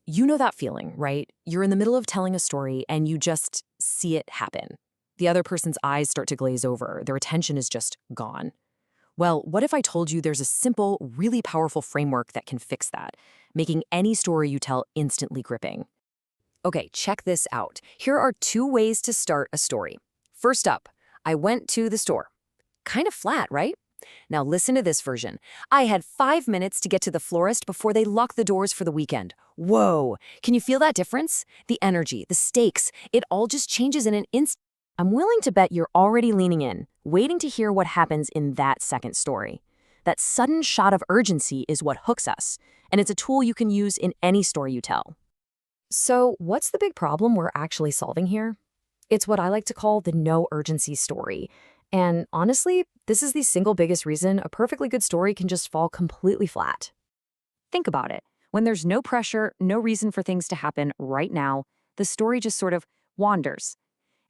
You know that feeling, right? You're in the middle of telling a story and you just see it happen. The other person's eyes start to glaze over, their attention is just gone. Well, what if I told you there's a simple, really powerful framework that can fix that, making any story you tell instantly gripping? Okay, check this out. Here are two ways to start a story. First up, I went to the store. Kind of flat, right? Now listen to this version. I had 5 minutes to get to the florist before they lock the doors for the weekend. Whoa! Can you feel that difference? The energy, the stakes, it all just changes in an instant. I'm willing to bet you're already leaning in, waiting to hear what happens in that second story. That sudden shot of urgency is what hooks us, and it's a tool you can use in any story you tell. So, what's the big problem we're actually solving here? It's what I like to call the no urgency story. And honestly, this is the single biggest reason a perfectly good story can just fall completely flat. Think about it. When there's no pressure, no reason for things to happen right now, the story just sort of wanders.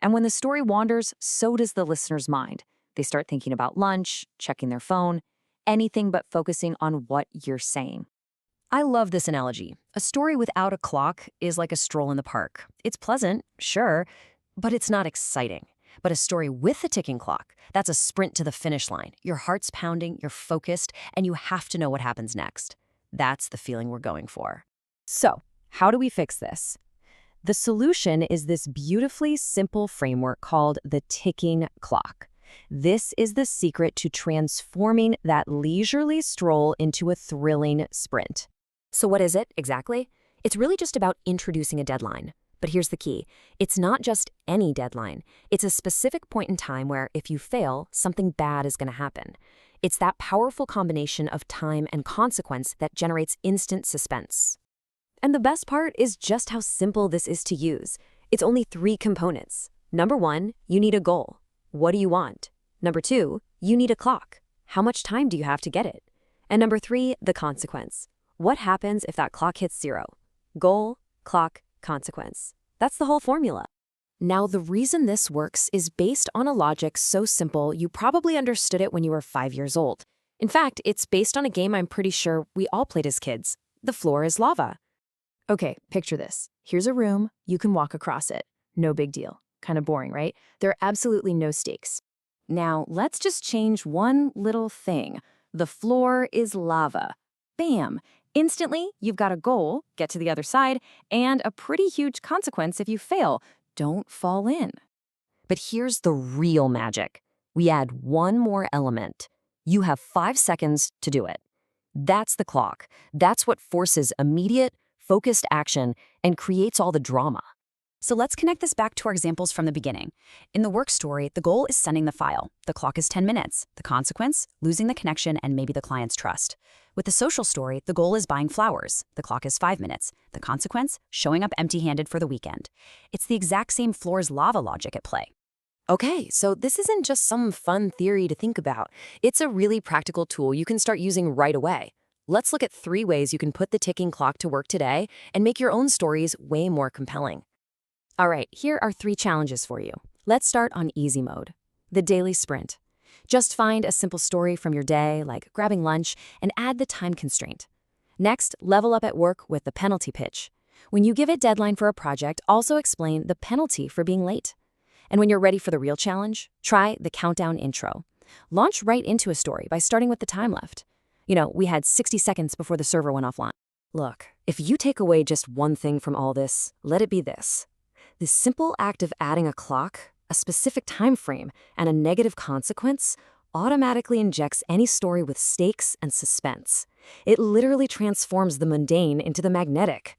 And when the story wanders, so does the listener's mind. They start thinking about lunch, checking their phone, anything but focusing on what you're saying. I love this analogy. A story without a clock is like a stroll in the park. It's pleasant, sure, but it's not exciting. But a story with a ticking clock, that's a sprint to the finish line. Your heart's pounding, you're focused, and you have to know what happens next. That's the feeling we're going for. So, how do we fix this? The solution is this beautifully simple framework called the ticking clock. This is the secret to transforming that leisurely stroll into a thrilling sprint. So what is it exactly? It's really just about introducing a deadline. But here's the key. It's not just any deadline. It's a specific point in time where if you fail, something bad is going to happen. It's that powerful combination of time and consequence that generates instant suspense. And the best part is just how simple this is to use. It's only 3 components. Number 1, you need a goal. What do you want? Number 2, you need a clock. How much time do you have to get it? And number 3, the consequence. What happens if that clock hits 0? Goal, clock, consequence. That's the whole formula. Now, the reason this works is based on a logic so simple you probably understood it when you were 5 years old. In fact, it's based on a game I'm pretty sure we all played as kids. The floor is lava. Okay, picture this. Here's a room, you can walk across it. No big deal. Kind of boring, right? There are absolutely no stakes. Now, let's just change one little thing. The floor is lava. Bam! Instantly, you've got a goal, get to the other side, and a pretty huge consequence if you fail. Don't fall in. But here's the real magic. We add one more element. You have 5 seconds to do it. That's the clock. That's what forces immediate, focused action and creates all the drama. So let's connect this back to our examples from the beginning. In the work story, the goal is sending the file. The clock is 10 minutes. The consequence, losing the connection and maybe the client's trust. With the social story, the goal is buying flowers. The clock is 5 minutes. The consequence, showing up empty-handed for the weekend. It's the exact same floor's lava logic at play. Okay, so this isn't just some fun theory to think about. It's a really practical tool you can start using right away. Let's look at 3 ways you can put the ticking clock to work today and make your own stories way more compelling. All right, here are 3 challenges for you. Let's start on easy mode. The daily sprint. Just find a simple story from your day, like grabbing lunch, and add the time constraint. Next, level up at work with the penalty pitch. When you give a deadline for a project, also explain the penalty for being late. And when you're ready for the real challenge, try the countdown intro. Launch right into a story by starting with the time left. We had 60 seconds before the server went offline. Look, if you take away just one thing from all this, let it be this. The simple act of adding a clock, a specific time frame, and a negative consequence automatically injects any story with stakes and suspense. It literally transforms the mundane into the magnetic.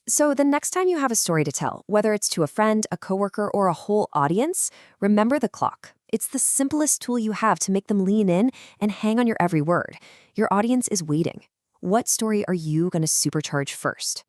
So the next time you have a story to tell, whether it's to a friend, a coworker, or a whole audience, remember the clock. It's the simplest tool you have to make them lean in and hang on your every word. Your audience is waiting. What story are you going to supercharge first?